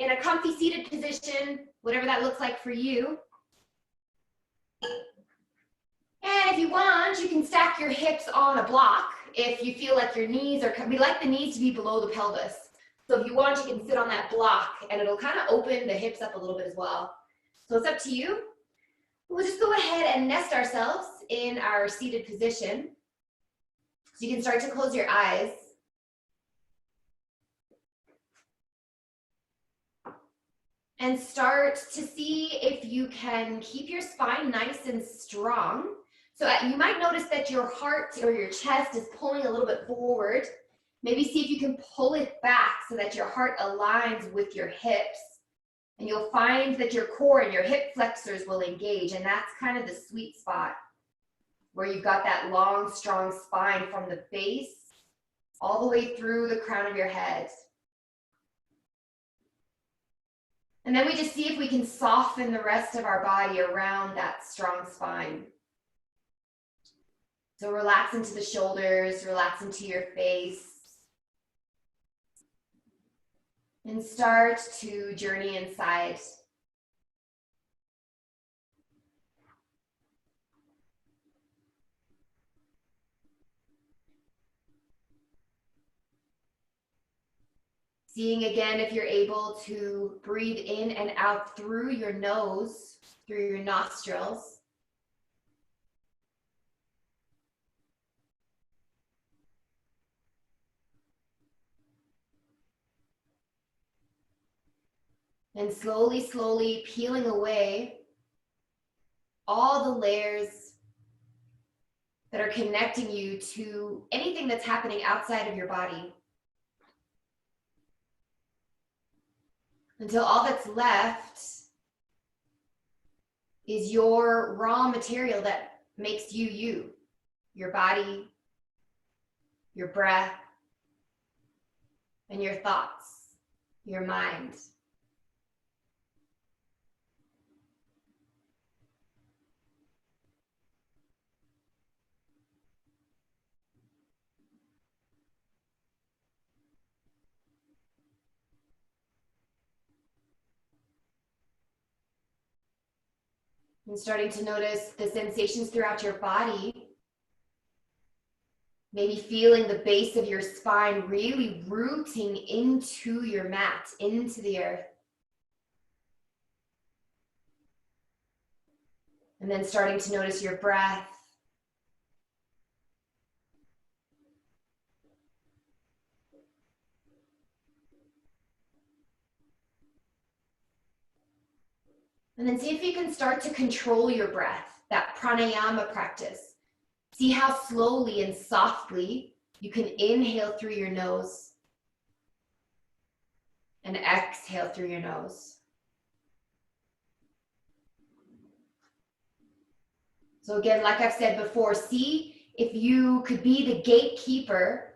in a comfy seated position, whatever that looks like for you. And if you want, you can stack your hips on a block if you feel like your knees are, we like the knees to be below the pelvis. So if you want, you can sit on that block and it'll kind of open the hips up a little bit as well. So it's up to you. We'll just go ahead and nest ourselves in our seated position. So you can start to close your eyes. And start to see if you can keep your spine nice and strong. So you might notice that your heart or your chest is pulling a little bit forward. Maybe see if you can pull it back so that your heart aligns with your hips. And you'll find that your core and your hip flexors will engage. And that's kind of the sweet spot where you've got that long, strong spine from the base all the way through the crown of your head. And then we just see if we can soften the rest of our body around that strong spine. So relax into the shoulders, relax into your face. And start to journey inside. Seeing again if you're able to breathe in and out through your nose, through your nostrils. And slowly, slowly peeling away all the layers that are connecting you to anything that's happening outside of your body. Until all that's left is your raw material that makes you you. Your body, your breath, and your thoughts, your mind. And starting to notice the sensations throughout your body. Maybe feeling the base of your spine really rooting into your mat, into the earth. And then starting to notice your breath. And then see if you can start to control your breath, that pranayama practice. See how slowly and softly you can inhale through your nose and exhale through your nose. So again, like I've said before, see if you could be the gatekeeper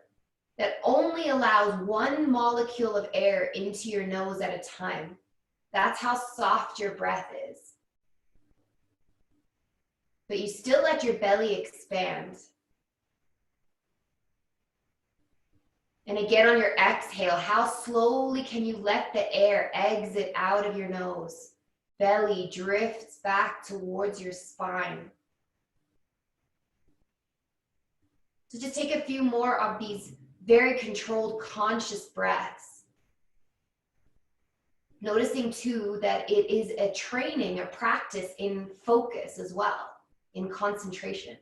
that only allows one molecule of air into your nose at a time. That's how soft your breath is. But you still let your belly expand. And again on your exhale, how slowly can you let the air exit out of your nose? Belly drifts back towards your spine. So just take a few more of these very controlled, conscious breaths. Noticing too that it is a training, a practice in focus as well, in concentration.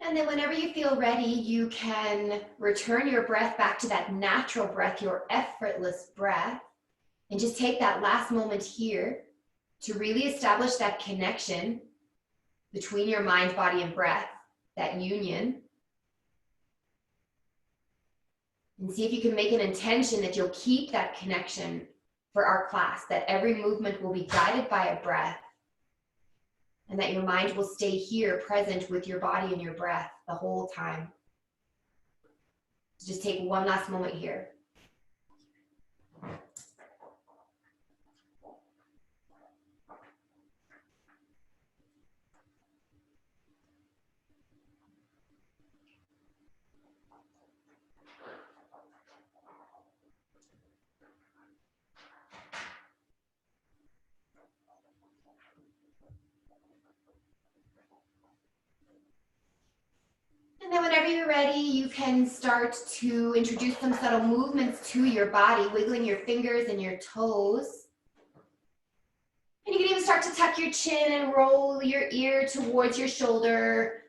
And then whenever you feel ready, you can return your breath back to that natural breath, your effortless breath. And just take that last moment here to really establish that connection between your mind, body, and breath, that union. And see if you can make an intention that you'll keep that connection for our class, that every movement will be guided by a breath, and that your mind will stay here present with your body and your breath the whole time. So just take one last moment here. And then whenever you're ready, you can start to introduce some subtle movements to your body, wiggling your fingers and your toes. And you can even start to tuck your chin and roll your ear towards your shoulder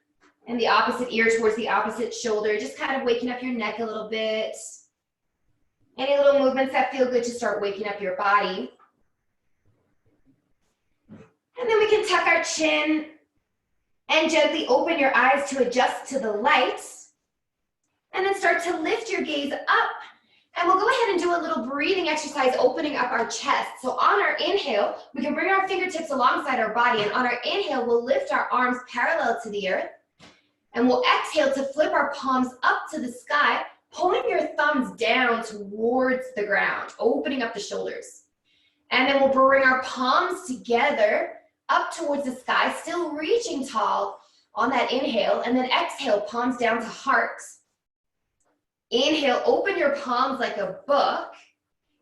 and the opposite ear towards the opposite shoulder, just kind of waking up your neck a little bit. Any little movements that feel good to start waking up your body. And then we can tuck our chin and gently open your eyes to adjust to the light. And then start to lift your gaze up. And we'll go ahead and do a little breathing exercise, opening up our chest. So on our inhale, we can bring our fingertips alongside our body. And on our inhale, we'll lift our arms parallel to the earth. And we'll exhale to flip our palms up to the sky, pulling your thumbs down towards the ground, opening up the shoulders. And then we'll bring our palms together up towards the sky, still reaching tall on that inhale. And then exhale, palms down to heart. Inhale, open your palms like a book.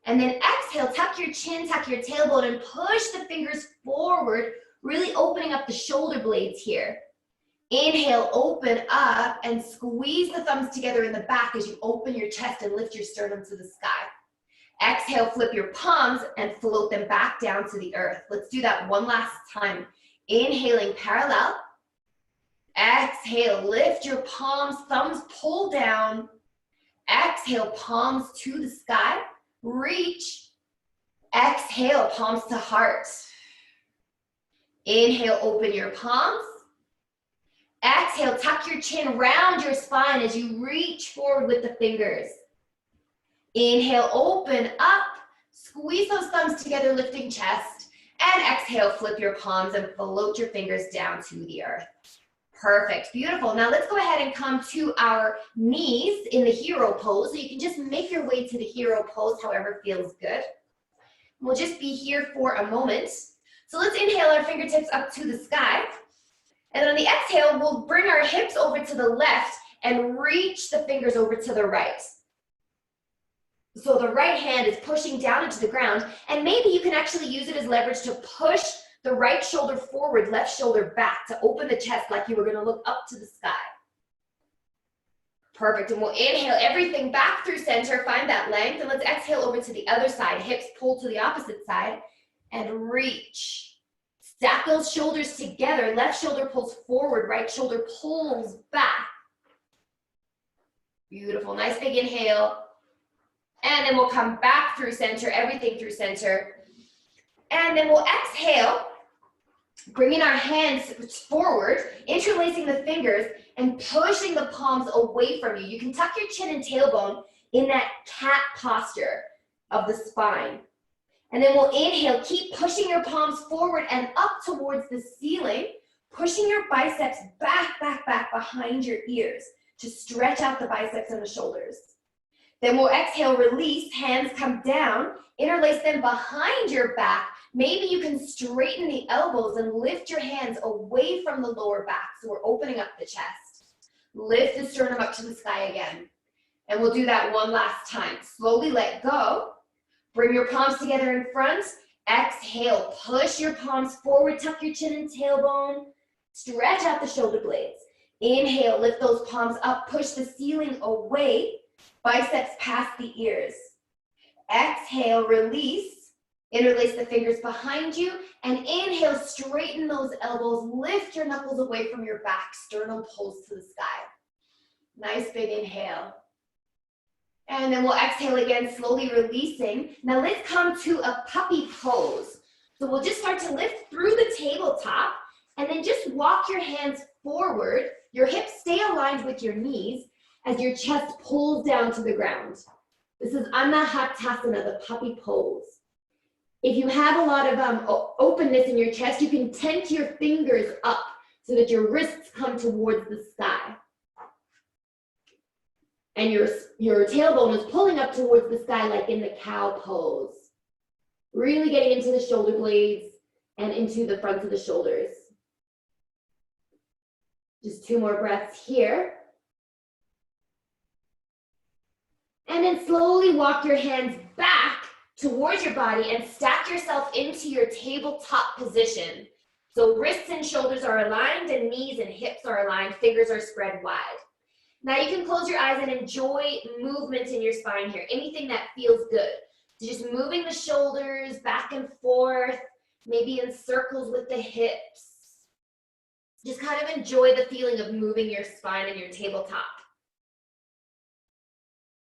And then exhale, tuck your chin, tuck your tailbone, and push the fingers forward, really opening up the shoulder blades here. Inhale, open up and squeeze the thumbs together in the back as you open your chest and lift your sternum to the sky. Exhale, flip your palms and float them back down to the earth. Let's do that one last time. Inhaling parallel. Exhale, lift your palms, thumbs pull down. Exhale, palms to the sky. Reach. Exhale, palms to heart. Inhale, open your palms. Exhale, tuck your chin, round your spine as you reach forward with the fingers. Inhale, open up, squeeze those thumbs together, lifting chest. And exhale, flip your palms and float your fingers down to the earth. Perfect, beautiful. Now let's go ahead and come to our knees in the hero pose. So you can just make your way to the hero pose, however feels good. We'll just be here for a moment. So let's inhale our fingertips up to the sky. And then on the exhale, we'll bring our hips over to the left and reach the fingers over to the right. So the right hand is pushing down into the ground, and maybe you can actually use it as leverage to push the right shoulder forward, left shoulder back to open the chest like you were gonna look up to the sky. Perfect, and we'll inhale everything back through center, find that length, and let's exhale over to the other side. Hips pull to the opposite side and reach. Stack those shoulders together. Left shoulder pulls forward, right shoulder pulls back. Beautiful, nice big inhale. And then we'll come back through center, everything through center. And then we'll exhale, bringing our hands forward, interlacing the fingers, and pushing the palms away from you. You can tuck your chin and tailbone in that cat posture of the spine. And then we'll inhale, keep pushing your palms forward and up towards the ceiling, pushing your biceps back behind your ears to stretch out the biceps and the shoulders. Then we'll exhale, release, hands come down, interlace them behind your back. Maybe you can straighten the elbows and lift your hands away from the lower back. So we're opening up the chest. Lift the sternum up to the sky again. And we'll do that one last time. Slowly let go. Bring your palms together in front. Exhale, push your palms forward, tuck your chin and tailbone. Stretch out the shoulder blades. Inhale, lift those palms up, push the ceiling away. Biceps past the ears. Exhale, release. Interlace the fingers behind you. And inhale, straighten those elbows. Lift your knuckles away from your back. Sternum pulls to the sky. Nice big inhale. And then we'll exhale again, slowly releasing. Now let's come to a puppy pose. So we'll just start to lift through the tabletop and then just walk your hands forward. Your hips stay aligned with your knees as your chest pulls down to the ground. This is Anahatasana, the puppy pose. If you have a lot of openness in your chest, you can tent your fingers up so that your wrists come towards the sky. And your tailbone is pulling up towards the sky like in the cow pose. Really getting into the shoulder blades and into the fronts of the shoulders. Just 2 more breaths here. And then slowly walk your hands back towards your body and stack yourself into your tabletop position. So wrists and shoulders are aligned and knees and hips are aligned, fingers are spread wide. Now you can close your eyes and enjoy movement in your spine here, anything that feels good. So just moving the shoulders back and forth, maybe in circles with the hips. Just kind of enjoy the feeling of moving your spine and your tabletop.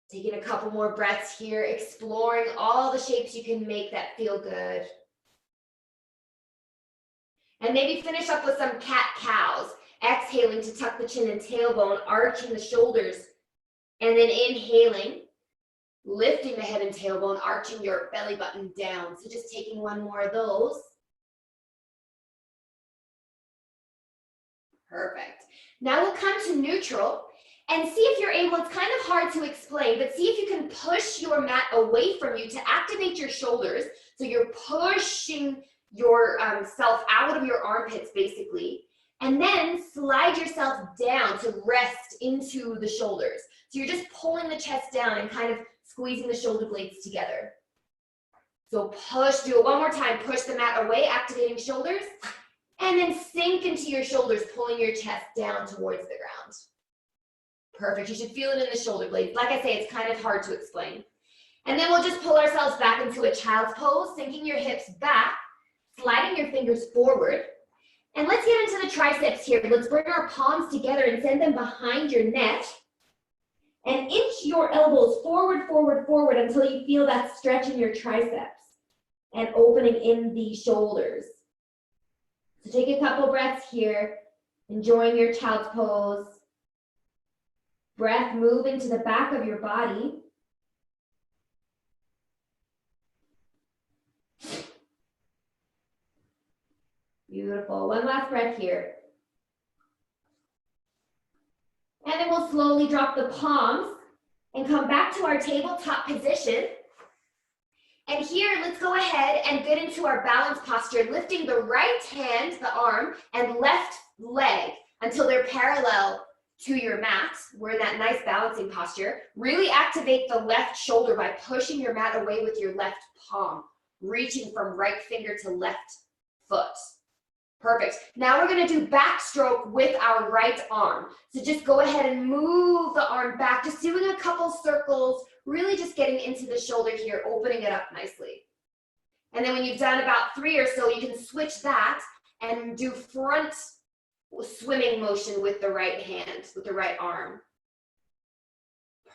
Taking a couple more breaths here, exploring all the shapes you can make that feel good. And maybe finish up with some cat-cows. Exhaling to tuck the chin and tailbone, arching the shoulders, and then inhaling, lifting the head and tailbone, arching your belly button down. So just taking one more of those. Perfect. Now we'll come to neutral and see if you're able, it's kind of hard to explain, but see if you can push your mat away from you to activate your shoulders. So you're pushing yourself out of your armpits basically. And then slide yourself down to rest into the shoulders. So you're just pulling the chest down and kind of squeezing the shoulder blades together. So push, do it one more time. Push the mat away, activating shoulders. And then sink into your shoulders, pulling your chest down towards the ground. Perfect, you should feel it in the shoulder blades. Like I say, it's kind of hard to explain. And then we'll just pull ourselves back into a child's pose, sinking your hips back, sliding your fingers forward. And let's get into the triceps here. Let's bring our palms together and send them behind your neck. And inch your elbows forward, forward, forward until you feel that stretch in your triceps and opening in the shoulders. So take a couple breaths here, enjoying your child's pose. Breath moving to the back of your body. Beautiful. One last breath here. And then we'll slowly drop the palms and come back to our tabletop position. And here, let's go ahead and get into our balance posture, lifting the right hand, the arm, and left leg until they're parallel to your mat. We're in that nice balancing posture. Really activate the left shoulder by pushing your mat away with your left palm, reaching from right finger to left foot. Perfect. Now we're going to do backstroke with our right arm. So just go ahead and move the arm back, just doing a couple circles, really just getting into the shoulder here, opening it up nicely. And then when you've done about 3 or so, you can switch that and do front swimming motion with the right hand, with the right arm.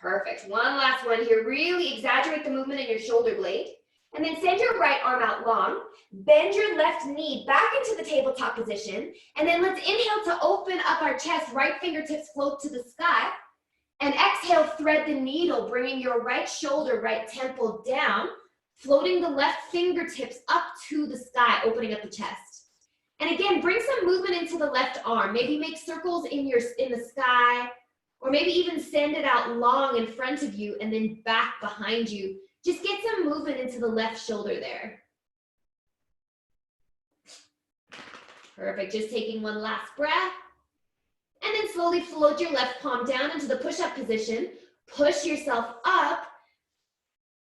Perfect. One last one here. Really exaggerate the movement in your shoulder blade. And then send your right arm out long, bend your left knee back into the tabletop position, and then let's inhale to open up our chest, right fingertips float to the sky, and exhale, thread the needle, bringing your right shoulder, right temple down, floating the left fingertips up to the sky, opening up the chest. And again, bring some movement into the left arm, maybe make circles in the sky, or maybe even send it out long in front of you and then back behind you. Just get some movement into the left shoulder there. Perfect, just taking one last breath. And then slowly float your left palm down into the push-up position. Push yourself up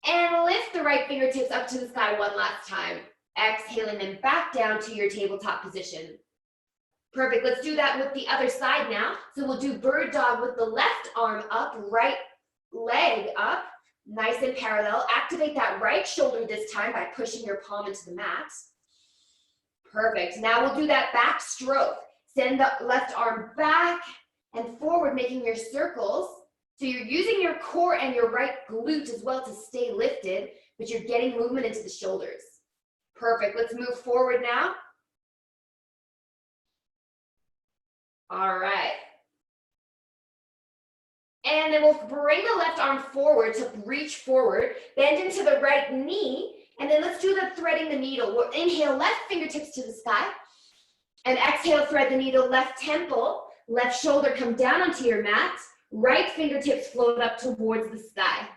and lift the right fingertips up to the sky one last time. Exhaling them back down to your tabletop position. Perfect, let's do that with the other side now. So we'll do bird dog with the left arm up, right leg up. Nice and parallel. Activate that right shoulder this time by pushing your palm into the mat. Perfect. Now we'll do that back stroke. Send the left arm back and forward, making your circles. So you're using your core and your right glute as well to stay lifted, but you're getting movement into the shoulders. Perfect. Let's move forward now. All right. And then we'll bring the left arm forward to reach forward, bend into the right knee, and then let's do the threading the needle. We'll inhale, left fingertips to the sky, and exhale, thread the needle, left temple, left shoulder come down onto your mat, right fingertips float up towards the sky.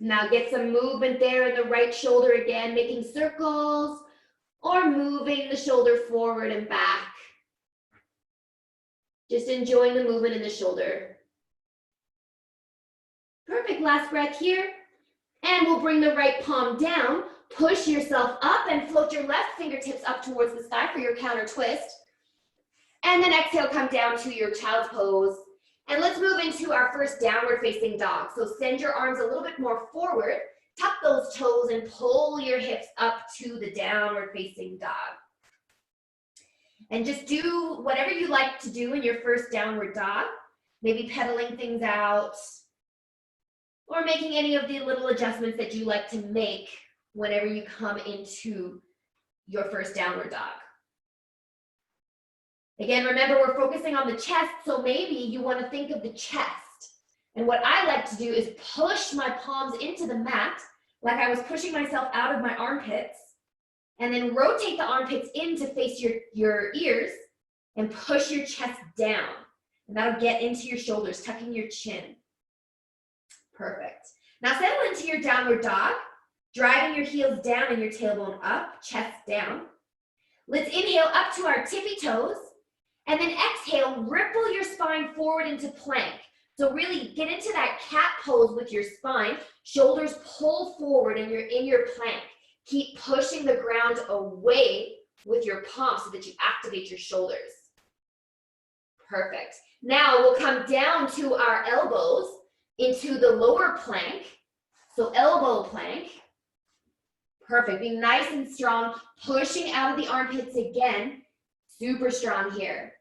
Now get some movement there in the right shoulder again, making circles or moving the shoulder forward and back. Just enjoying the movement in the shoulder. Perfect, last breath here. And we'll bring the right palm down, push yourself up and float your left fingertips up towards the sky for your counter twist. And then exhale, come down to your child's pose. And let's move into our first downward facing dog. So send your arms a little bit more forward, tuck those toes and pull your hips up to the downward facing dog. And just do whatever you like to do in your first downward dog, maybe pedaling things out or making any of the little adjustments that you like to make whenever you come into your first downward dog. Again, remember, we're focusing on the chest, so maybe you want to think of the chest. And what I like to do is push my palms into the mat, like I was pushing myself out of my armpits, and then rotate the armpits in to face your ears and push your chest down. And that'll get into your shoulders, tucking your chin. Perfect. Now settle into your downward dog, driving your heels down and your tailbone up, chest down. Let's inhale up to our tippy toes. And then exhale, ripple your spine forward into plank. So really get into that cat pose with your spine. Shoulders pull forward and you're in your plank. Keep pushing the ground away with your palms so that you activate your shoulders. Perfect. Now we'll come down to our elbows into the lower plank. So elbow plank. Perfect. Be nice and strong. Pushing out of the armpits again. Super strong here.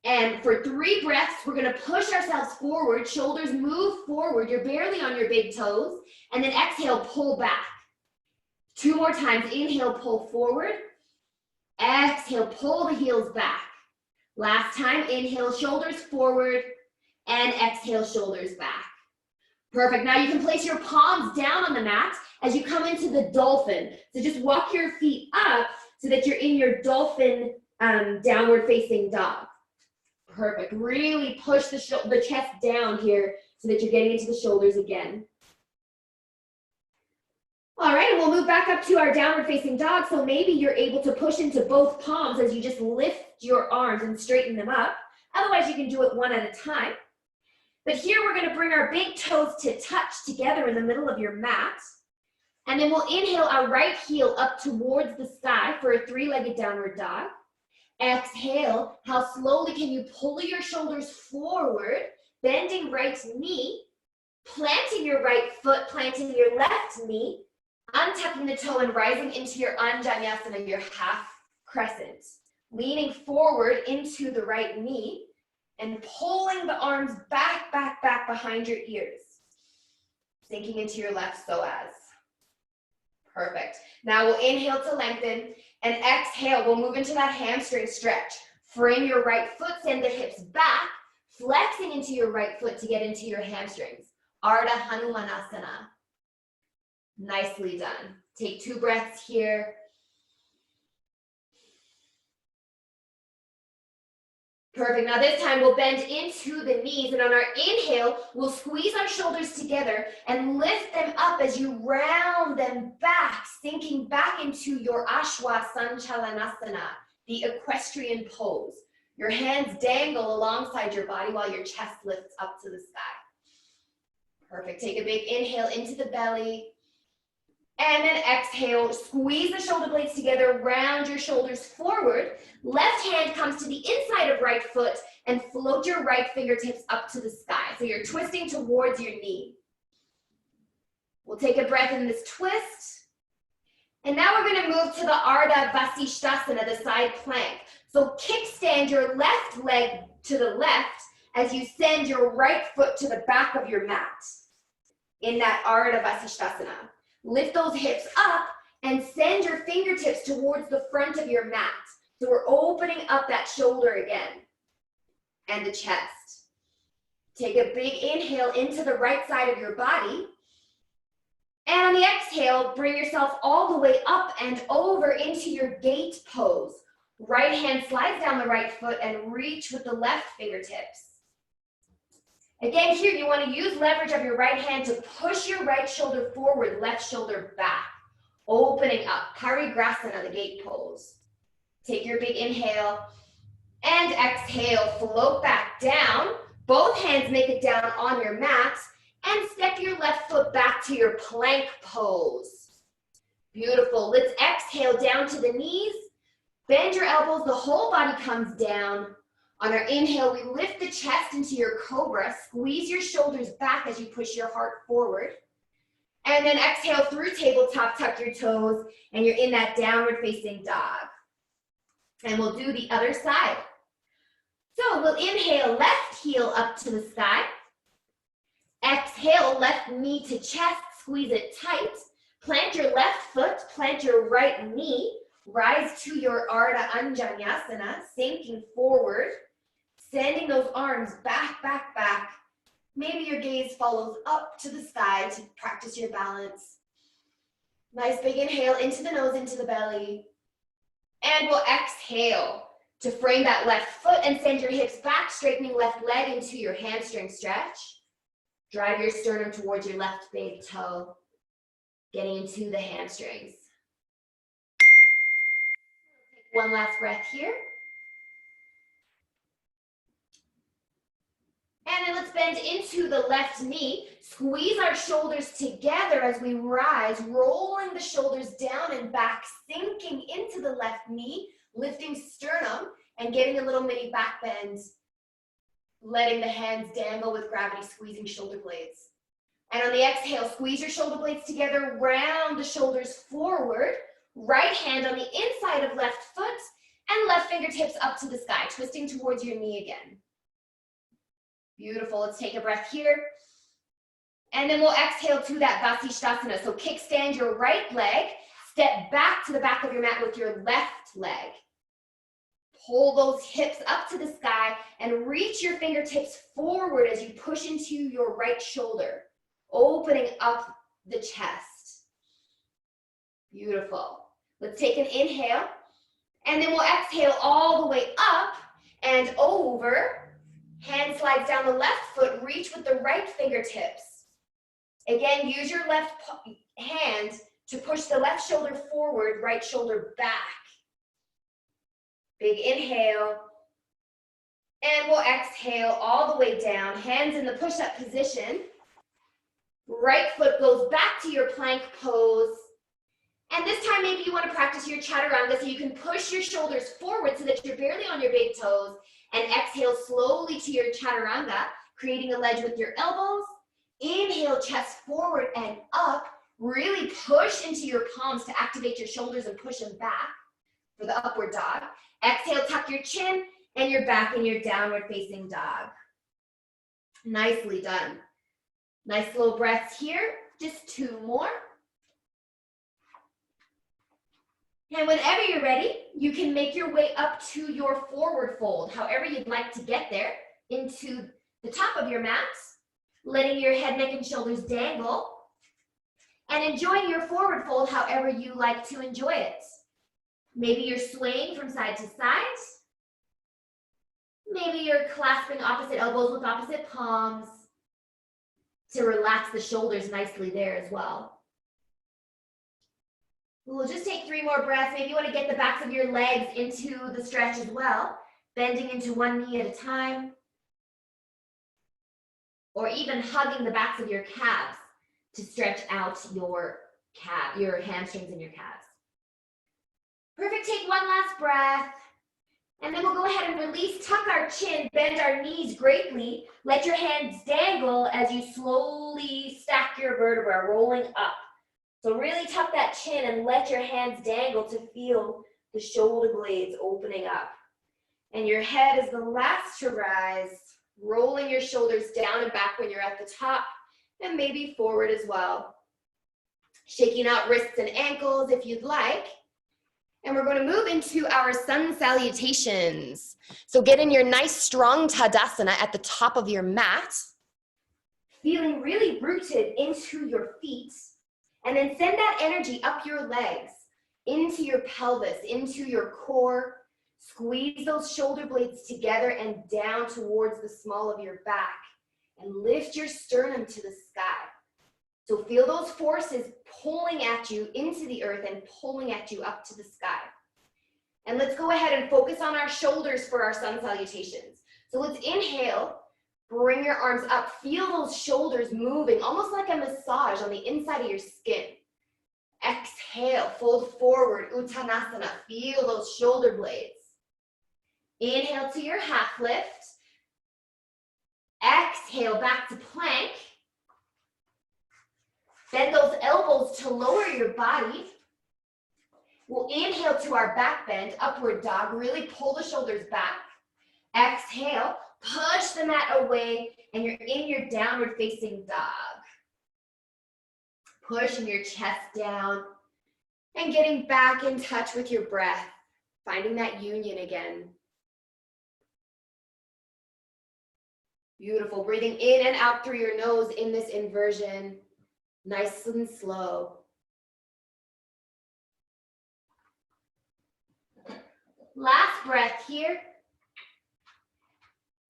And for 3 breaths, we're going to push ourselves forward. Shoulders move forward. You're barely on your big toes. And then exhale, pull back. 2 more times. Inhale, pull forward. Exhale, pull the heels back. Last time, inhale, shoulders forward. And exhale, shoulders back. Perfect. Now you can place your palms down on the mat as you come into the dolphin. So just walk your feet up so that you're in your dolphin downward facing dog. Perfect. Really push the chest down here so that you're getting into the shoulders again. All right, and we'll move back up to our downward facing dog. So maybe you're able to push into both palms as you just lift your arms and straighten them up. Otherwise, you can do it one at a time. But here we're going to bring our big toes to touch together in the middle of your mat. And then we'll inhale our right heel up towards the sky for a 3-legged downward dog. Exhale, how slowly can you pull your shoulders forward, bending right knee, planting your right foot, planting your left knee, untucking the toe and rising into your Anjaneyasana, your half crescent. Leaning forward into the right knee and pulling the arms back, back, back behind your ears. Sinking into your left psoas. Perfect. Now we'll inhale to lengthen and exhale. We'll move into that hamstring stretch. Frame your right foot, send the hips back, flexing into your right foot to get into your hamstrings. Ardha Hanumanasana. Nicely done. Take 2 breaths here. Perfect. Now this time we'll bend into the knees, and on our inhale, we'll squeeze our shoulders together and lift them up as you round them back, sinking back into your Ashwa Sanchalanasana, the equestrian pose. Your hands dangle alongside your body while your chest lifts up to the sky. Perfect. Take a big inhale into the belly. And then exhale, squeeze the shoulder blades together, round your shoulders forward. Left hand comes to the inside of right foot and float your right fingertips up to the sky. So you're twisting towards your knee. We'll take a breath in this twist. And now we're going to move to the Ardha Vasishtasana, the side plank. So kickstand your left leg to the left as you send your right foot to the back of your mat in that Ardha Vasisthasana. Lift those hips up and send your fingertips towards the front of your mat. So we're opening up that shoulder again and the chest. Take a big inhale into the right side of your body. And on the exhale, bring yourself all the way up and over into your gate pose. Right hand slides down the right foot and reach with the left fingertips. Again, here you want to use leverage of your right hand to push your right shoulder forward, left shoulder back. Opening up, Parigrasana, the gate pose. Take your big inhale and exhale, float back down. Both hands make it down on your mat and step your left foot back to your plank pose. Beautiful. Let's exhale down to the knees. Bend your elbows, the whole body comes down. On our inhale, we lift the chest into your cobra. Squeeze your shoulders back as you push your heart forward. And then exhale through tabletop, tuck your toes, and you're in that downward facing dog. And we'll do the other side. So we'll inhale, left heel up to the sky. Exhale, left knee to chest, squeeze it tight. Plant your left foot, plant your right knee. Rise to your Ardha Anjaneyasana, sinking forward. Sending those arms back, back, back. Maybe your gaze follows up to the sky to practice your balance. Nice big inhale into the nose, into the belly. And we'll exhale to frame that left foot and send your hips back, straightening left leg into your hamstring stretch. Drive your sternum towards your left big toe, getting into the hamstrings. Take one last breath here. And then let's bend into the left knee. Squeeze our shoulders together as we rise, rolling the shoulders down and back, sinking into the left knee, lifting sternum and getting a little mini back bend, letting the hands dangle with gravity, squeezing shoulder blades. And on the exhale, squeeze your shoulder blades together, round the shoulders forward, right hand on the inside of left foot, and left fingertips up to the sky, twisting towards your knee again. Beautiful. Let's take a breath here. And then we'll exhale to that Vasisthasana. So kickstand your right leg, step back to the back of your mat with your left leg. Pull those hips up to the sky and reach your fingertips forward as you push into your right shoulder, opening up the chest. Beautiful. Let's take an inhale, and then we'll exhale all the way up and over. Hand slides down the left foot, reach with the right fingertips. Again, use your left hand to push the left shoulder forward, right shoulder back. Big inhale. And we'll exhale all the way down, hands in the push-up position. Right foot goes back to your plank pose. And this time, maybe you want to practice your chaturanga so you can push your shoulders forward so that you're barely on your big toes. And exhale slowly to your chaturanga, creating a ledge with your elbows. Inhale, chest forward and up. Really push into your palms to activate your shoulders and push them back for the upward dog. Exhale, tuck your chin, and you're back in your downward facing dog. Nicely done. Nice slow breaths here. Just 2 more. And whenever you're ready, you can make your way up to your forward fold, however you'd like to get there, into the top of your mat, letting your head, neck, and shoulders dangle, and enjoying your forward fold however you like to enjoy it. Maybe you're swaying from side to side. Maybe you're clasping opposite elbows with opposite palms to relax the shoulders nicely there as well. We'll just take 3 more breaths. Maybe you want to get the backs of your legs into the stretch as well, bending into one knee at a time, or even hugging the backs of your calves to stretch out your hamstrings and your calves. Perfect. Take one last breath. And then we'll go ahead and release, tuck our chin, bend our knees greatly. Let your hands dangle as you slowly stack your vertebra, rolling up. So really tuck that chin and let your hands dangle to feel the shoulder blades opening up. And your head is the last to rise. Rolling your shoulders down and back when you're at the top, and maybe forward as well. Shaking out wrists and ankles if you'd like. And we're going to move into our sun salutations. So get in your nice strong Tadasana at the top of your mat, feeling really rooted into your feet, and then send that energy up your legs, into your pelvis, into your core. Squeeze those shoulder blades together and down towards the small of your back, and lift your sternum to the sky. So feel those forces pulling at you into the earth and pulling at you up to the sky. And let's go ahead and focus on our shoulders for our sun salutations. So let's inhale, bring your arms up, feel those shoulders moving, almost like a massage on the inside of your skin. Exhale, fold forward, Uttanasana, feel those shoulder blades. Inhale to your half lift. Exhale, back to plank. Bend those elbows to lower your body. We'll inhale to our back bend, upward dog. Really pull the shoulders back. Exhale, push the mat away, and you're in your downward facing dog. Pushing your chest down and getting back in touch with your breath, finding that union again. Beautiful. Breathing in and out through your nose in this inversion. Nice and slow. Last breath here.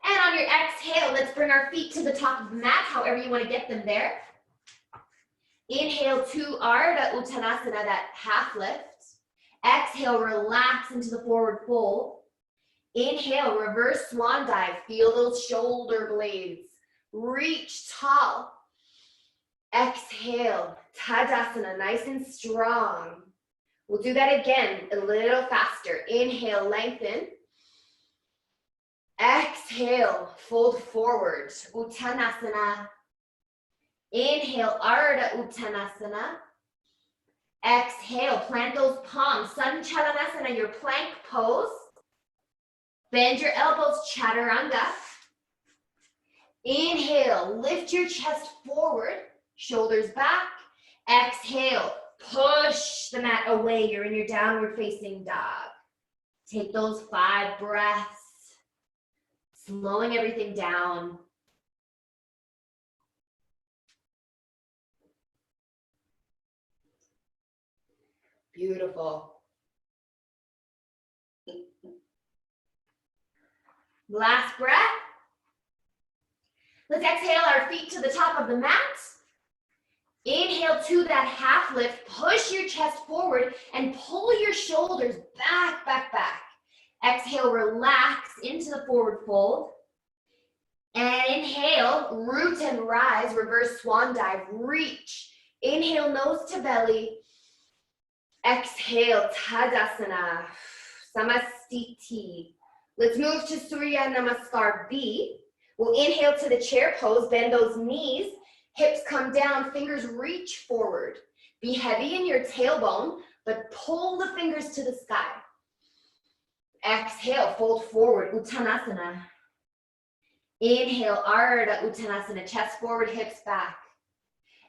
And on your exhale, let's bring our feet to the top of the mat, however you want to get them there. Inhale to Ardha Uttanasana, that half lift. Exhale, relax into the forward fold. Inhale, reverse swan dive. Feel those shoulder blades. Reach tall. Exhale, Tadasana, nice and strong. We'll do that again, a little faster. Inhale, lengthen. Exhale, fold forward, Uttanasana. Inhale, Ardha Uttanasana. Exhale, plant those palms, Sanchalanasana, your plank pose. Bend your elbows, Chaturanga. Inhale, lift your chest forward, shoulders back. Exhale, push the mat away. You're in your downward facing dog. Take those 5 breaths, slowing everything down. Beautiful. Last breath. Let's exhale our feet to the top of the mat. Inhale to that half lift. Push your chest forward and pull your shoulders back, back, back. Exhale, relax into the forward fold. And inhale, root and rise, reverse swan dive, reach. Inhale, nose to belly. Exhale, Tadasana, Samastiti. Let's move to Surya Namaskar B. We'll inhale to the chair pose, bend those knees, hips come down, fingers reach forward. Be heavy in your tailbone, but pull the fingers to the sky. Exhale, fold forward, Uttanasana. Inhale, Ardha Uttanasana, chest forward, hips back.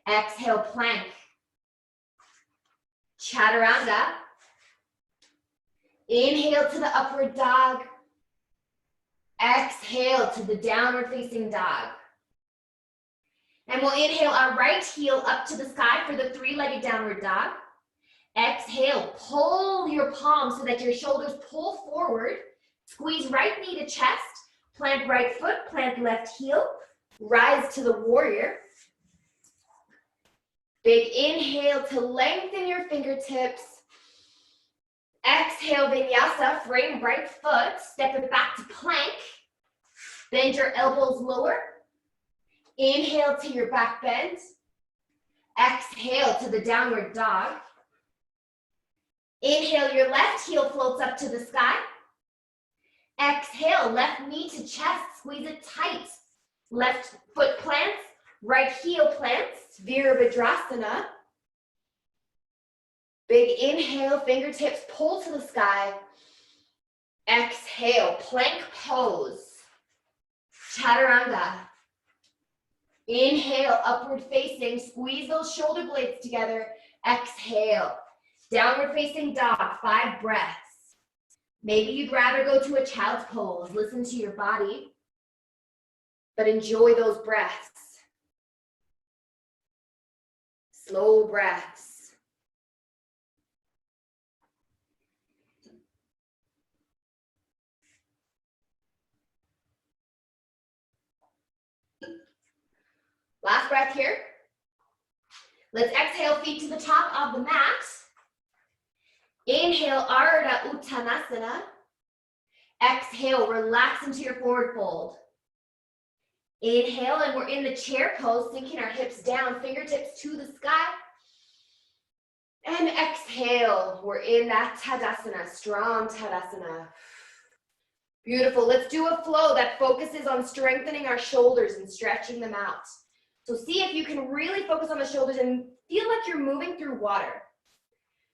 Exhale, plank. Chaturanga. Inhale to the upward dog. Exhale to the downward facing dog. And we'll inhale our right heel up to the sky for the 3-legged downward dog. Exhale, pull your palms so that your shoulders pull forward. Squeeze right knee to chest. Plant right foot, plant left heel. Rise to the warrior. Big inhale to lengthen your fingertips. Exhale, Vinyasa, frame right foot. Step it back to plank. Bend your elbows lower. Inhale to your back bend. Exhale to the downward dog. Inhale, your left heel floats up to the sky. Exhale, left knee to chest, squeeze it tight. Left foot plants, right heel plants, Virabhadrasana. Big inhale, fingertips pull to the sky. Exhale, plank pose. Chaturanga. Inhale, upward facing, squeeze those shoulder blades together. Exhale, downward facing dog, 5 breaths. Maybe you'd rather go to a child's pose. Listen to your body, but enjoy those breaths. Slow breaths. Last breath here. Let's exhale, feet to the top of the mat. Inhale, Ardha Uttanasana. Exhale, relax into your forward fold. Inhale, and we're in the chair pose, sinking our hips down, fingertips to the sky. And exhale, we're in that Tadasana, strong Tadasana. Beautiful. Let's do a flow that focuses on strengthening our shoulders and stretching them out. So see if you can really focus on the shoulders and feel like you're moving through water.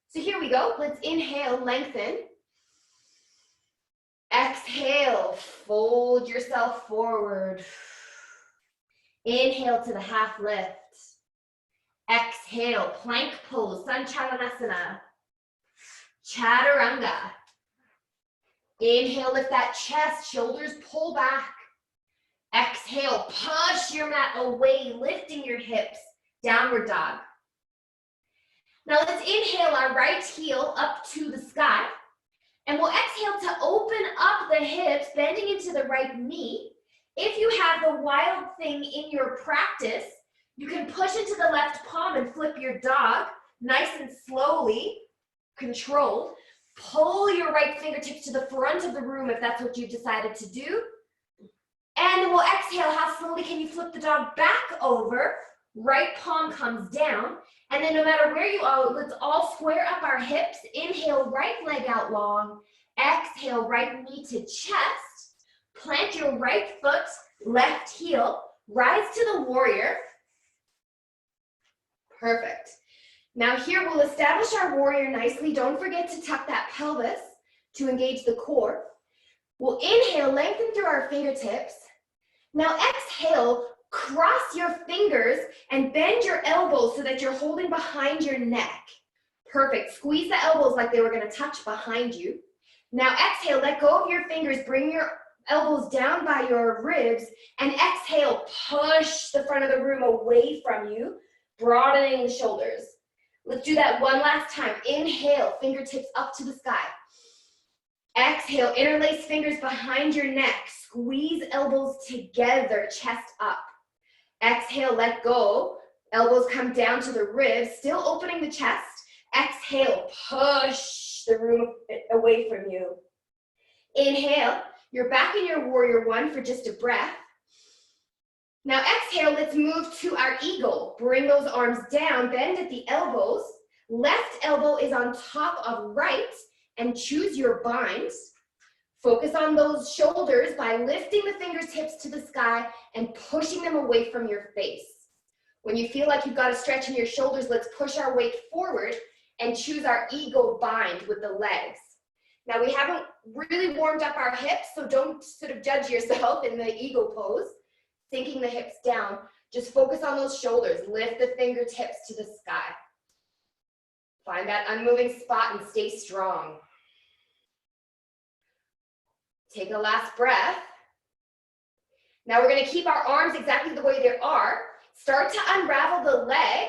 So here we go. Let's inhale, lengthen. Exhale, fold yourself forward. Inhale to the half lift. Exhale, plank pose, Sanchalanasana. Chaturanga. Inhale, lift that chest, shoulders pull back. Exhale, push your mat away, lifting your hips, downward dog. Now let's inhale our right heel up to the sky. And we'll exhale to open up the hips, bending into the right knee. If you have the wild thing in your practice, you can push into the left palm and flip your dog, nice and slowly, controlled. Pull your right fingertips to the front of the room if that's what you decided to do. And then we'll exhale. How slowly can you flip the dog back over? Right palm comes down. And then no matter where you are, let's all square up our hips. Inhale, right leg out long. Exhale, right knee to chest. Plant your right foot, left heel. Rise to the warrior. Perfect. Now here we'll establish our warrior nicely. Don't forget to tuck that pelvis to engage the core. We'll inhale, lengthen through our fingertips. Now exhale, cross your fingers and bend your elbows so that you're holding behind your neck. Perfect. Squeeze the elbows like they were going to touch behind you. Now exhale, let go of your fingers, bring your elbows down by your ribs, and exhale, push the front of the room away from you, broadening the shoulders. Let's do that one last time. Inhale, fingertips up to the sky. Exhale, interlace fingers behind your neck. Squeeze elbows together, chest up. Exhale, let go. Elbows come down to the ribs, still opening the chest. Exhale, push the room away from you. Inhale, you're back in your warrior one for just a breath. Now exhale, let's move to our eagle. Bring those arms down, bend at the elbows. Left elbow is on top of right, and choose your binds. Focus on those shoulders by lifting the fingertips to the sky and pushing them away from your face. When you feel like you've got a stretch in your shoulders, let's push our weight forward and choose our eagle bind with the legs. Now we haven't really warmed up our hips, so don't sort of judge yourself in the eagle pose. Sinking the hips down, just focus on those shoulders. Lift the fingertips to the sky. Find that unmoving spot and stay strong. Take a last breath. Now we're going to keep our arms exactly the way they are. Start to unravel the leg,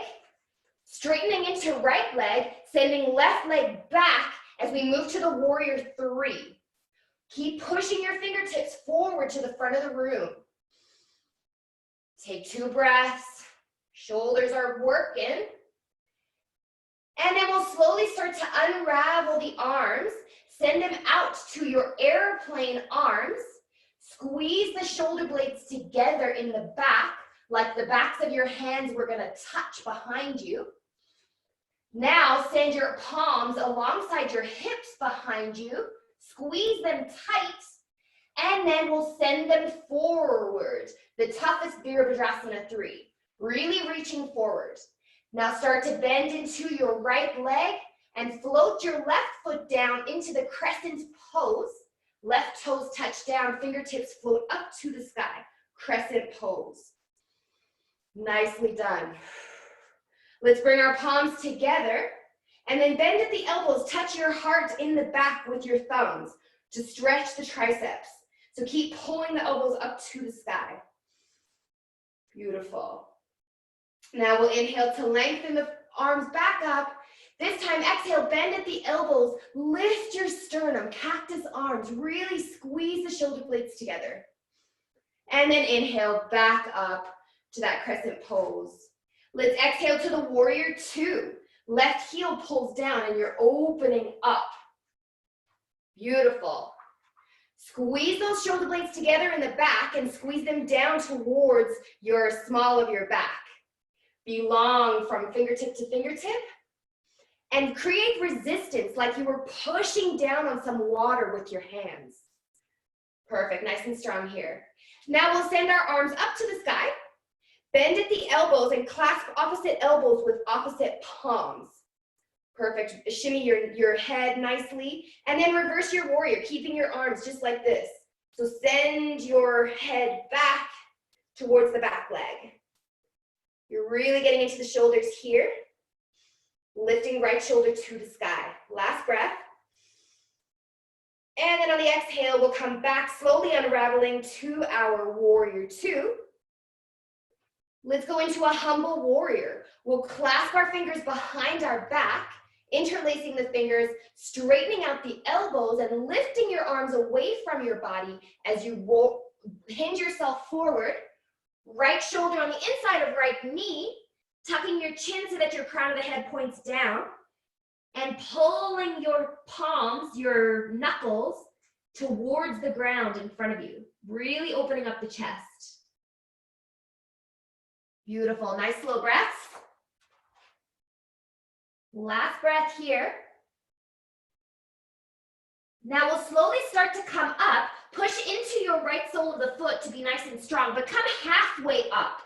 straightening into right leg, sending left leg back as we move to the warrior three. Keep pushing your fingertips forward to the front of the room. Take 2 breaths. Shoulders are working. And then we'll slowly start to unravel the arms. Send them out to your airplane arms. Squeeze the shoulder blades together in the back, like the backs of your hands were going to touch behind you. Now send your palms alongside your hips behind you. Squeeze them tight. And then we'll send them forward. The toughest Virabhadrasana 3. Really reaching forward. Now start to bend into your right leg and float your left foot down into the crescent pose. Left toes touch down, fingertips float up to the sky. crescent pose. Nicely done. Let's bring our palms together and then bend at the elbows. Touch your heart in the back with your thumbs to stretch the triceps. So keep pulling the elbows up to the sky. Beautiful. Now we'll inhale to lengthen the arms back up. This time, exhale, bend at the elbows. Lift your sternum, cactus arms. Really squeeze the shoulder blades together. And then inhale back up to that crescent pose. Let's exhale to the warrior two. Left heel pulls down and you're opening up. Beautiful. Squeeze those shoulder blades together in the back and squeeze them down towards your small of your back. Be long from fingertip to fingertip. And create resistance like you were pushing down on some water with your hands. Perfect, nice and strong here. Now we'll send our arms up to the sky. Bend at the elbows and clasp opposite elbows with opposite palms. Perfect, shimmy your head nicely. And then reverse your warrior, keeping your arms just like this. So send your head back towards the back leg. You're really getting into the shoulders here. Lifting right shoulder to the sky. Last breath. And then on the exhale, we'll come back, slowly unraveling to our warrior two. Let's go into a humble warrior. We'll clasp our fingers behind our back, interlacing the fingers, straightening out the elbows, and lifting your arms away from your body as you hinge yourself forward. Right shoulder on the inside of right knee, tucking your chin so that your crown of the head points down, and pulling your palms, your knuckles, towards the ground in front of you, really opening up the chest. Beautiful, nice slow breaths. Last breath here. Now we'll slowly start to come up, push into your right sole of the foot to be nice and strong, but come halfway up.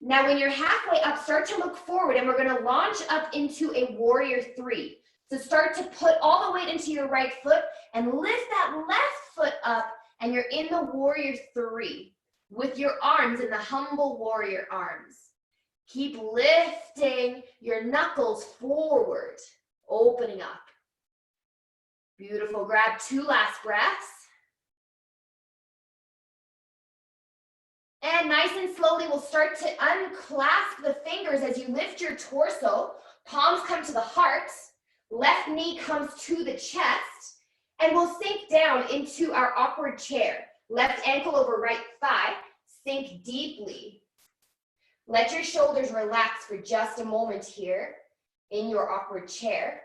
Now when you're halfway up, start to look forward and we're gonna launch up into a warrior three. So start to put all the weight into your right foot and lift that left foot up and you're in the warrior three with your arms in the humble warrior arms. Keep lifting your knuckles forward, opening up. Beautiful, grab two last breaths. And nice and slowly, we'll start to unclasp the fingers as you lift your torso. Palms come to the heart. Left knee comes to the chest. And we'll sink down into our awkward chair. Left ankle over right thigh. Sink deeply. Let your shoulders relax for just a moment here in your awkward chair.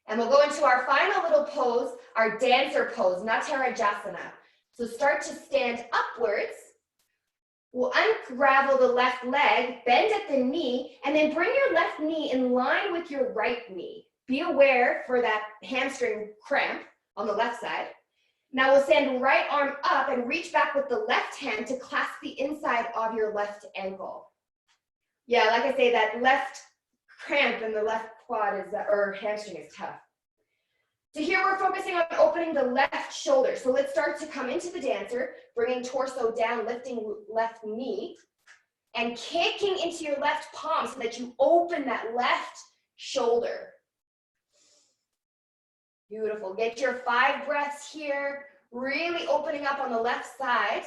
And we'll go into our final little pose, our dancer pose, Natarajasana. So start to stand upwards. We'll unravel the left leg, bend at the knee, and then bring your left knee in line with your right knee. Be aware for that hamstring cramp on the left side. Now we'll send right arm up and reach back with the left hand to clasp the inside of your left ankle. Yeah, like I say, that left cramp in the left quad is, or hamstring is tough. So here we're focusing on opening the left shoulder. So let's start to come into the dancer, bringing torso down, lifting left knee, and kicking into your left palm so that you open that left shoulder. Beautiful. Get your 5 breaths here, really opening up on the left side.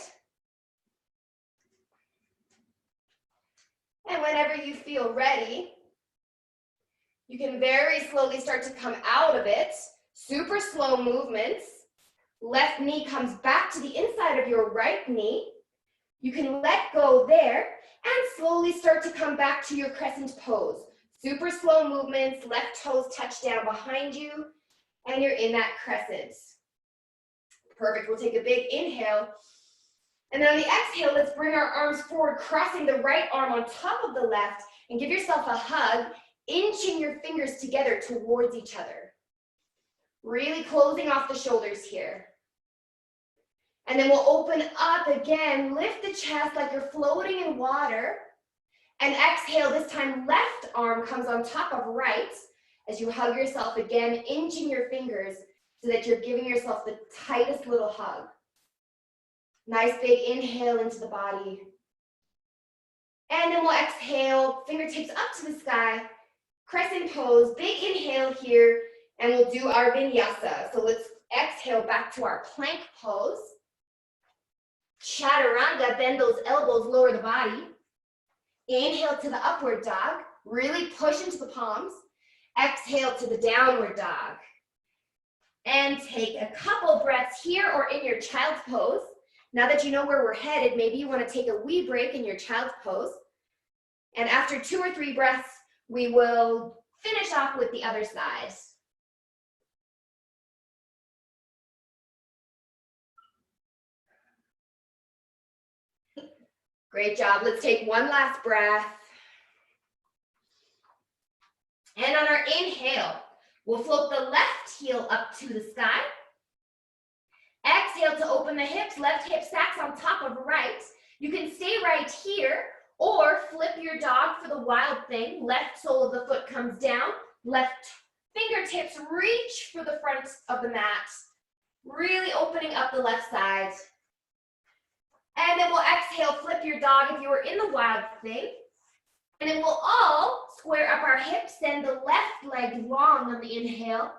And whenever you feel ready, you can very slowly start to come out of it. Super slow movements. Left knee comes back to the inside of your right knee. You can let go there and slowly start to come back to your crescent pose. Super slow movements, left toes touch down behind you, and you're in that crescent. Perfect, we'll take a big inhale. And then on the exhale, let's bring our arms forward, crossing the right arm on top of the left, and give yourself a hug, inching your fingers together towards each other. Really closing off the shoulders here. And then we'll open up again, lift the chest like you're floating in water. And exhale, this time left arm comes on top of right as you hug yourself again, inching your fingers so that you're giving yourself the tightest little hug. Nice big inhale into the body. And then we'll exhale, fingertips up to the sky, crescent pose, big inhale here, and we'll do our vinyasa. So let's exhale back to our plank pose. Chaturanga, bend those elbows, lower the body. Inhale to the upward dog, really push into the palms. Exhale to the downward dog. And take a couple breaths here or in your child's pose. Now that you know where we're headed, maybe you want to take a wee break in your child's pose. And after 2 or 3 breaths, we will finish off with the other side. Great job. Let's take one last breath. And on our inhale, we'll float the left heel up to the sky. Exhale to open the hips, left hip stacks on top of right. You can stay right here or flip your dog for the wild thing. Left sole of the foot comes down, left fingertips reach for the front of the mat, really opening up the left side. And then we'll exhale, flip your dog if you were in the wild thing. And then we'll all square up our hips, send the left leg long on the inhale.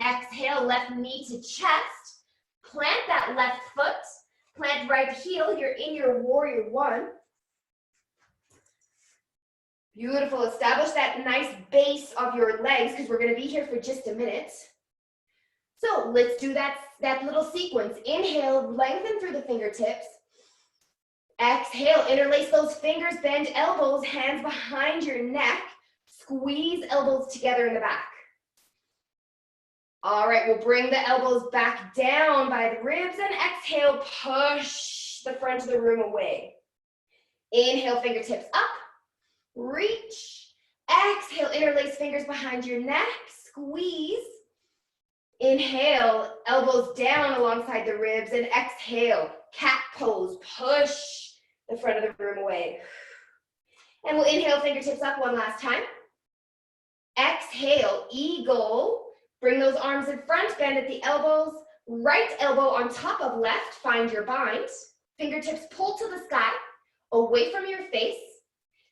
Exhale, left knee to chest. Plant that left foot, plant right heel. You're in your warrior one. Beautiful. Establish that nice base of your legs because we're going to be here for just a minute. So let's do that little sequence. Inhale, lengthen through the fingertips. Exhale, interlace those fingers, bend elbows, hands behind your neck. Squeeze elbows together in the back. All right, we'll bring the elbows back down by the ribs and exhale, push the front of the room away. Inhale, fingertips up, reach. Exhale, interlace fingers behind your neck, squeeze. Inhale, elbows down alongside the ribs and exhale, cat pose, push the front of the room away. And we'll inhale, fingertips up one last time. Exhale, eagle. Bring those arms in front, bend at the elbows, right elbow on top of left, find your bind. Fingertips pull to the sky, away from your face.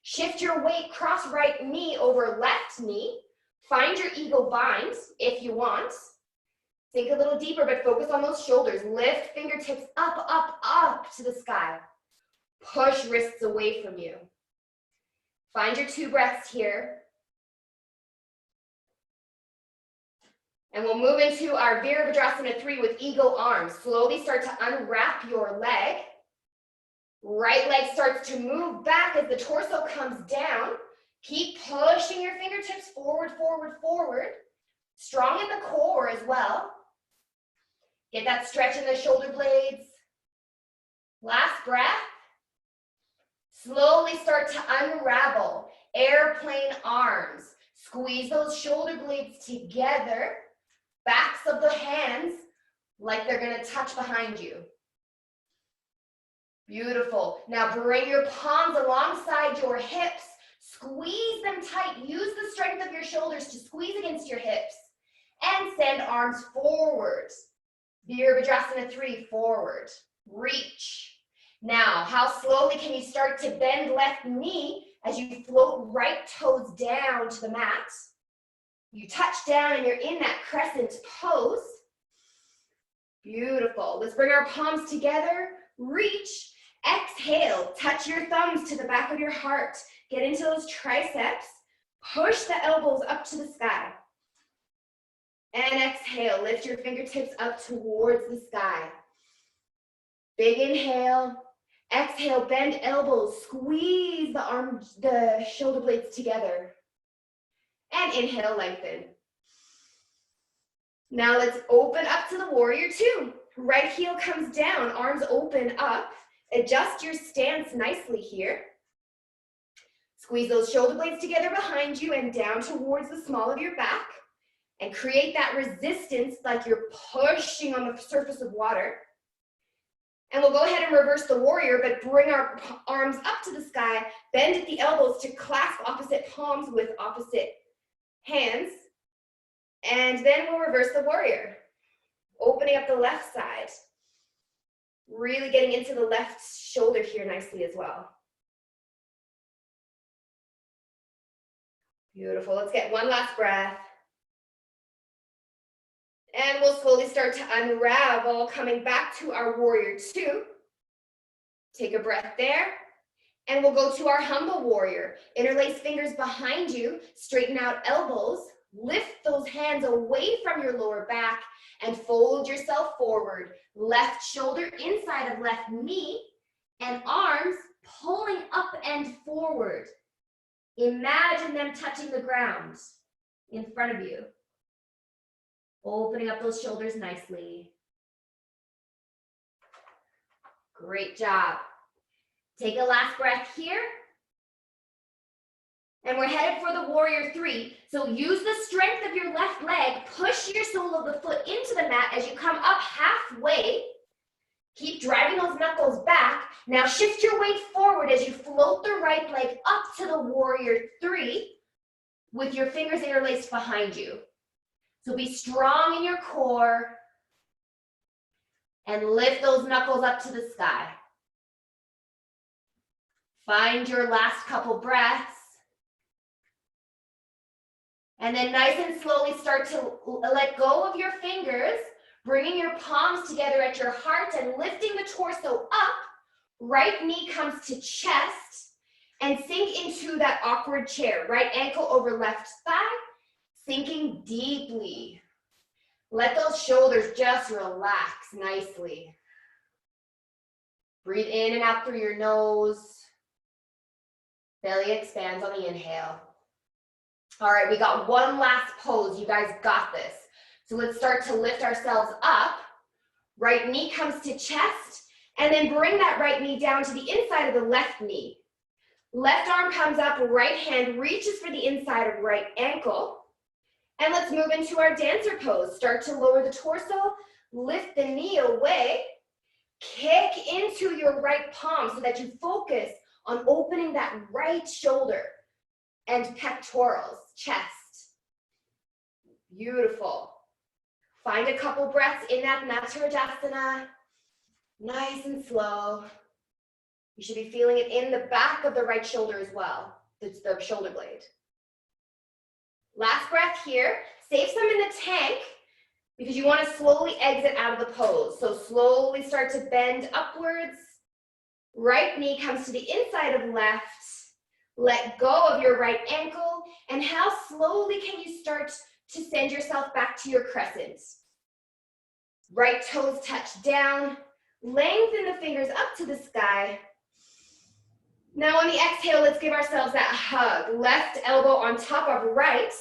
Shift your weight, cross right knee over left knee. Find your eagle bind if you want. Sink a little deeper, but focus on those shoulders. Lift fingertips up, up, up to the sky. Push wrists away from you. Find your 2 breaths here. And we'll move into our Virabhadrasana 3 with eagle arms. Slowly start to unwrap your leg. Right leg starts to move back as the torso comes down. Keep pushing your fingertips forward, forward, forward. Strong in the core as well. Get that stretch in the shoulder blades. Last breath. Slowly start to unravel. Airplane arms. Squeeze those shoulder blades together. Backs of the hands like they're going to touch behind you. Beautiful. Now bring your palms alongside your hips. Squeeze them tight. Use the strength of your shoulders to squeeze against your hips. And send arms forward. Virabhadrasana 3, forward. Reach. Now, how slowly can you start to bend left knee as you float right toes down to the mat? You touch down and you're in that crescent pose. Beautiful. Let's bring our palms together. Reach. Exhale. Touch your thumbs to the back of your heart. Get into those triceps. Push the elbows up to the sky. And exhale. Lift your fingertips up towards the sky. Big inhale. Exhale. Bend elbows. Squeeze the shoulder blades together. And inhale, lengthen. Now let's open up to the warrior 2. Right heel comes down, arms open up. Adjust your stance nicely here. Squeeze those shoulder blades together behind you and down towards the small of your back. And create that resistance like you're pushing on the surface of water. And we'll go ahead and reverse the warrior, but bring our arms up to the sky. Bend at the elbows to clasp opposite palms with opposite hands, and then we'll reverse the warrior, opening up the left side. Really getting into the left shoulder here nicely as well. Beautiful. Let's get one last breath. And we'll slowly start to unravel, coming back to our warrior two. Take a breath there. And we'll go to our humble warrior. Interlace fingers behind you, straighten out elbows, lift those hands away from your lower back and fold yourself forward. Left shoulder inside of left knee and arms pulling up and forward. Imagine them touching the ground in front of you. Opening up those shoulders nicely. Great job. Take a last breath here. And we're headed for the warrior three. So use the strength of your left leg. Push your sole of the foot into the mat as you come up halfway. Keep driving those knuckles back. Now shift your weight forward as you float the right leg up to the warrior three with your fingers interlaced behind you. So be strong in your core and lift those knuckles up to the sky. Find your last couple breaths. And then nice and slowly start to let go of your fingers, bringing your palms together at your heart and lifting the torso up. Right knee comes to chest and sink into that awkward chair. Right ankle over left thigh, sinking deeply. Let those shoulders just relax nicely. Breathe in and out through your nose. Belly expands on the inhale. All right, we got one last pose. You guys got this. So let's start to lift ourselves up. Right knee comes to chest, and then bring that right knee down to the inside of the left knee. Left arm comes up, right hand reaches for the inside of right ankle. And let's move into our dancer pose. Start to lower the torso, lift the knee away, kick into your right palm so that you focus on opening that right shoulder and pectorals, chest. Beautiful. Find a couple breaths in that Natarajasana. Nice and slow. You should be feeling it in the back of the right shoulder as well. It's the shoulder blade. Last breath here. Save some in the tank because you want to slowly exit out of the pose. So slowly start to bend upwards. Right knee comes to the inside of left. Let go of your right ankle. And how slowly can you start to send yourself back to your crescent? Right toes touch down. Lengthen the fingers up to the sky. Now on the exhale, let's give ourselves that hug. Left elbow on top of right.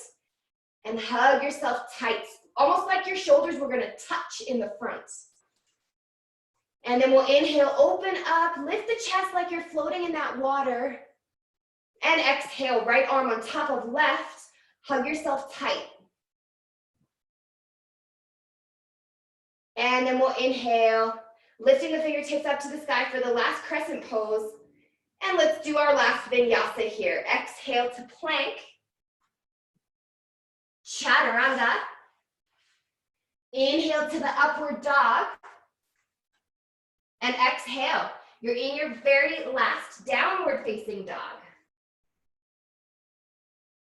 And hug yourself tight. Almost like your shoulders were going to touch in the front. And then we'll inhale, open up, lift the chest like you're floating in that water. And exhale, right arm on top of left. Hug yourself tight. And then we'll inhale, lifting the fingertips up to the sky for the last crescent pose. And let's do our last vinyasa here. Exhale to plank. Chaturanga. Inhale to the upward dog. And exhale. You're in your very last downward facing dog.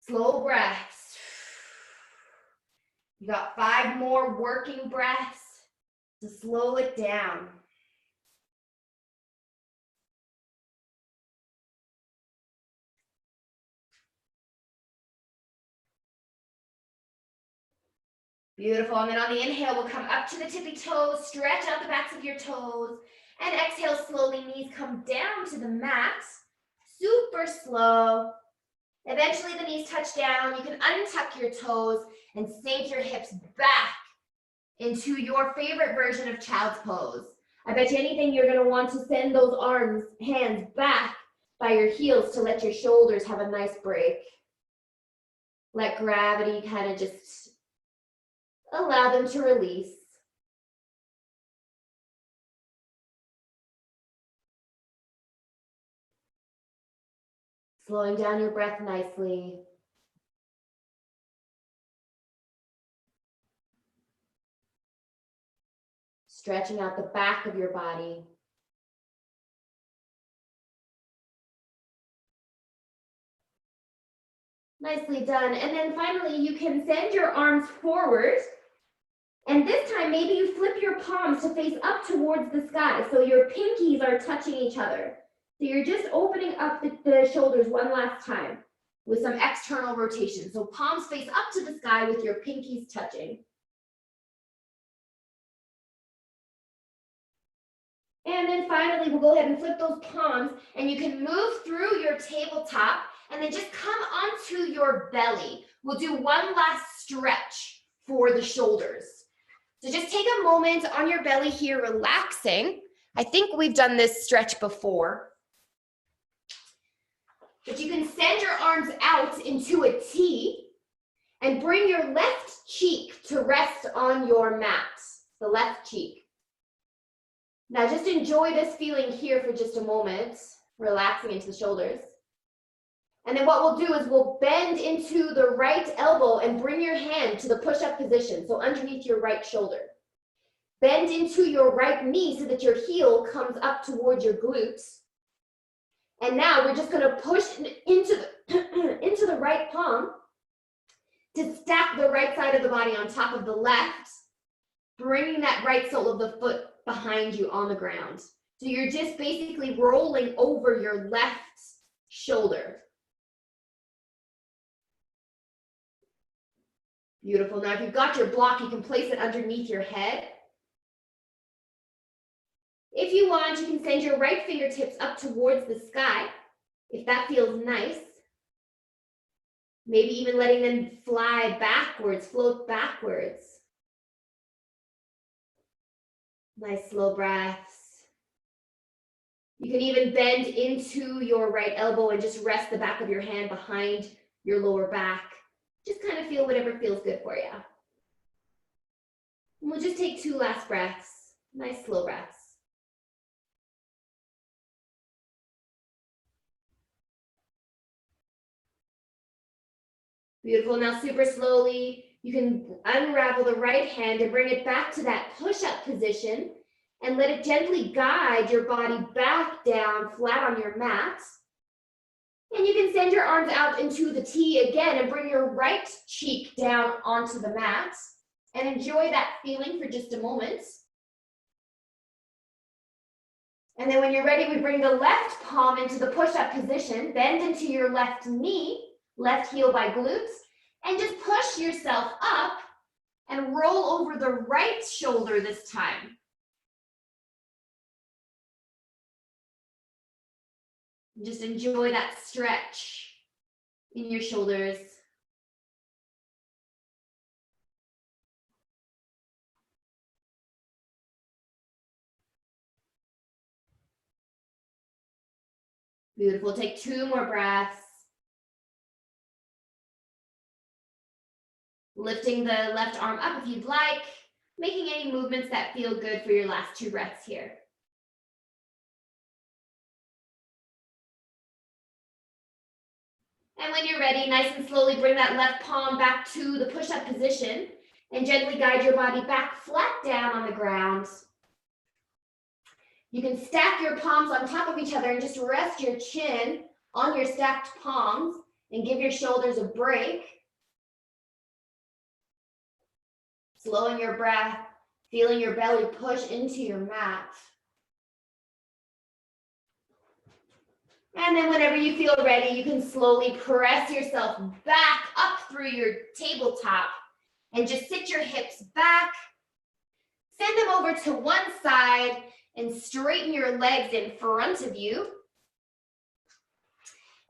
Slow breaths. You got 5 more working breaths to slow it down. Beautiful. And then on the inhale, we'll come up to the tippy toes, stretch out the backs of your toes, and exhale slowly. Knees come down to the mat. Super slow. Eventually the knees touch down. You can untuck your toes and sink your hips back into your favorite version of child's pose. I bet you anything you're going to want to send those arms, hands back by your heels to let your shoulders have a nice break. Let gravity kind of just allow them to release. Slowing down your breath nicely. Stretching out the back of your body. Nicely done. And then finally, you can send your arms forward. And this time, maybe you flip your palms to face up towards the sky. So your pinkies are touching each other. So you're just opening up the shoulders one last time with some external rotation. So palms face up to the sky with your pinkies touching. And then finally, we'll go ahead and flip those palms, and you can move through your tabletop and then just come onto your belly. We'll do one last stretch for the shoulders. So just take a moment on your belly here, relaxing. I think we've done this stretch before. But you can send your arms out into a T and bring your left cheek to rest on your mat, the left cheek. Now just enjoy this feeling here for just a moment, relaxing into the shoulders. And then what we'll do is we'll bend into the right elbow and bring your hand to the push-up position, so underneath your right shoulder. Bend into your right knee so that your heel comes up towards your glutes. And now we're just gonna push into the right palm to stack the right side of the body on top of the left, bringing that right sole of the foot behind you on the ground. So you're just basically rolling over your left shoulder. Beautiful. Now, if you've got your block, you can place it underneath your head. If you want, you can send your right fingertips up towards the sky, if that feels nice. Maybe even letting them fly backwards, float backwards. Nice slow breaths. You can even bend into your right elbow and just rest the back of your hand behind your lower back. Just kind of feel whatever feels good for you. And we'll just take 2 last breaths. Nice slow breaths. Beautiful. Now super slowly, you can unravel the right hand and bring it back to that push-up position and let it gently guide your body back down flat on your mat. And you can send your arms out into the T again and bring your right cheek down onto the mat and enjoy that feeling for just a moment. And then when you're ready, we bring the left palm into the push-up position, bend into your left knee, left heel by glutes, and just push yourself up and roll over the right shoulder this time. Just enjoy that stretch in your shoulders. Beautiful. Take 2 more breaths. Lifting the left arm up if you'd like, making any movements that feel good for your last 2 breaths here. And when you're ready, nice and slowly bring that left palm back to the push-up position and gently guide your body back flat down on the ground. You can stack your palms on top of each other and just rest your chin on your stacked palms and give your shoulders a break. Slowing your breath, feeling your belly push into your mat. And then whenever you feel ready, you can slowly press yourself back up through your tabletop and just sit your hips back. Send them over to one side and straighten your legs in front of you.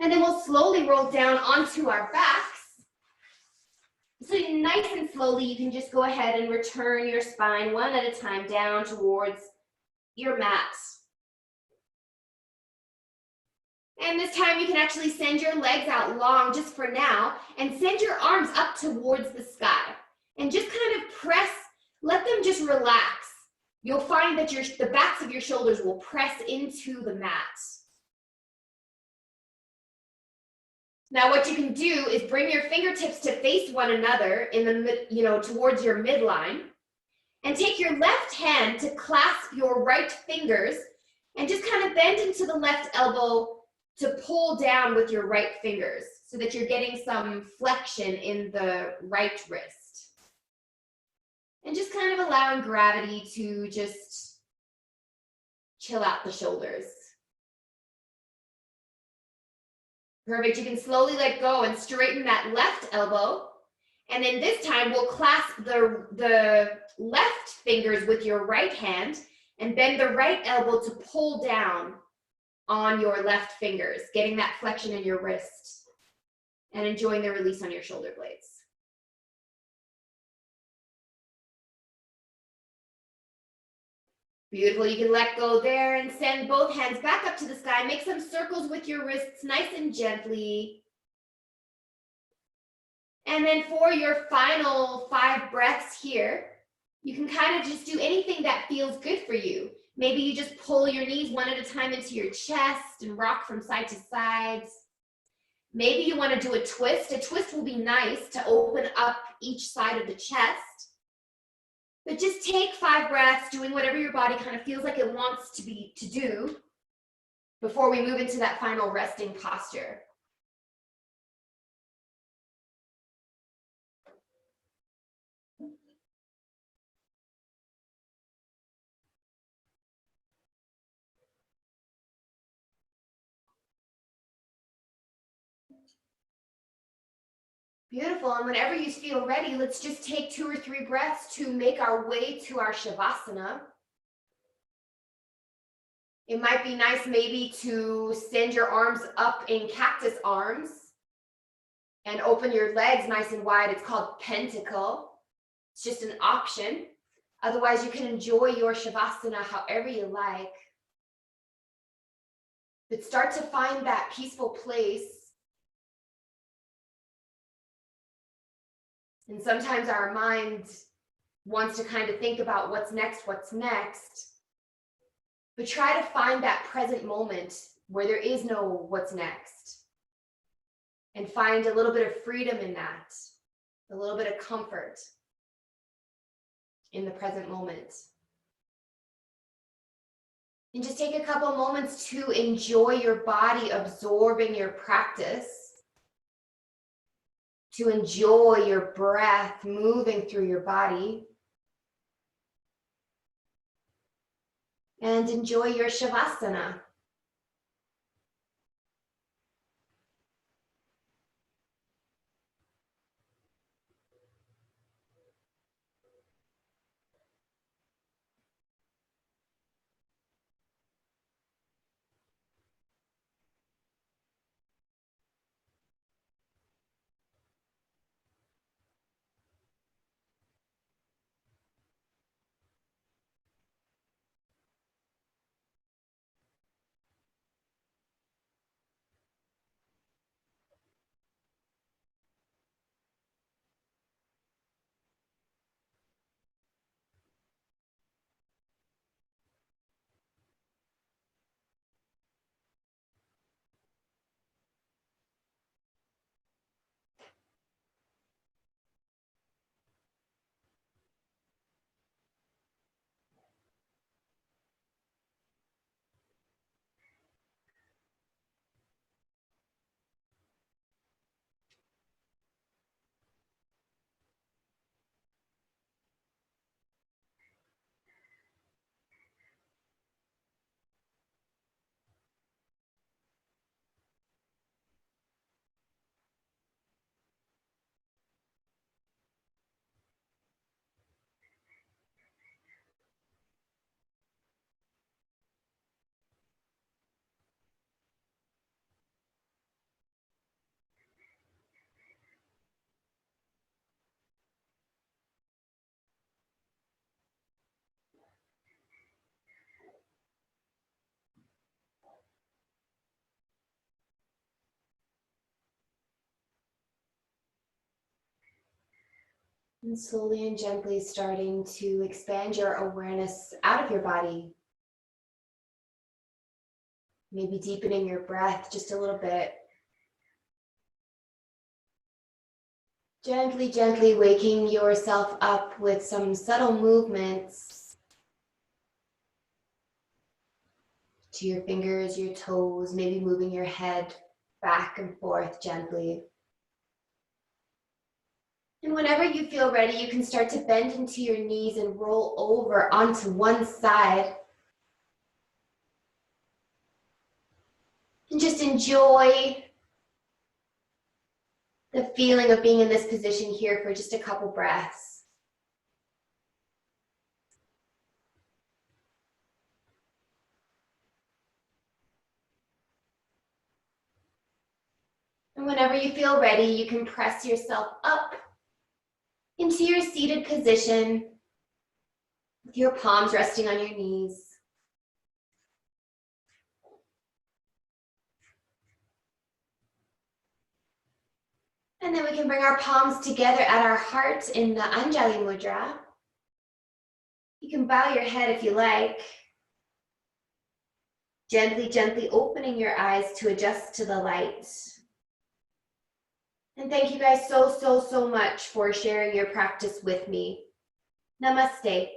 And then we'll slowly roll down onto our backs. So nice and slowly, you can just go ahead and return your spine one at a time down towards your mat. And this time you can actually send your legs out long just for now and send your arms up towards the sky and just kind of press, let them just relax. You'll find that the backs of your shoulders will press into the mat. Now what you can do is bring your fingertips to face one another in the, towards your midline, and take your left hand to clasp your right fingers and just kind of bend into the left elbow to pull down with your right fingers. so that you're getting some flexion in the right wrist. And just kind of allowing gravity to just chill out the shoulders. Perfect. You can slowly let go and straighten that left elbow. And then this time we'll clasp the left fingers with your right hand and bend the right elbow to pull down on your left fingers, getting that flexion in your wrist and enjoying the release on your shoulder blades. Beautiful. You can let go there and send both hands back up to the sky. Make some circles with your wrists nice and gently. And then for your final 5 breaths here, you can kind of just do anything that feels good for you. Maybe you just pull your knees one at a time into your chest and rock from side to side. Maybe you want to do a twist. A twist will be nice to open up each side of the chest. But just take 5 breaths, doing whatever your body kind of feels like it wants to do before we move into that final resting posture. Beautiful, and whenever you feel ready, let's just take 2 or 3 breaths to make our way to our Shavasana. It might be nice maybe to send your arms up in cactus arms and open your legs nice and wide. It's called pentacle. It's just an option. Otherwise, you can enjoy your Shavasana however you like. But start to find that peaceful place. And sometimes our mind wants to kind of think about what's next. But try to find that present moment where there is no what's next. And find a little bit of freedom in that, a little bit of comfort in the present moment. And just take a couple moments to enjoy your body absorbing your practice, to enjoy your breath moving through your body, and enjoy your Shavasana. And slowly and gently starting to expand your awareness out of your body. Maybe deepening your breath just a little bit. Gently, gently waking yourself up with some subtle movements to your fingers, your toes, maybe moving your head back and forth gently. And whenever you feel ready, you can start to bend into your knees and roll over onto one side. And just enjoy the feeling of being in this position here for just a couple breaths. And whenever you feel ready, you can press yourself up into your seated position with your palms resting on your knees. And then we can bring our palms together at our heart in the Anjali Mudra. You can bow your head if you like. Gently, gently opening your eyes to adjust to the light. And thank you guys so much for sharing your practice with me. Namaste.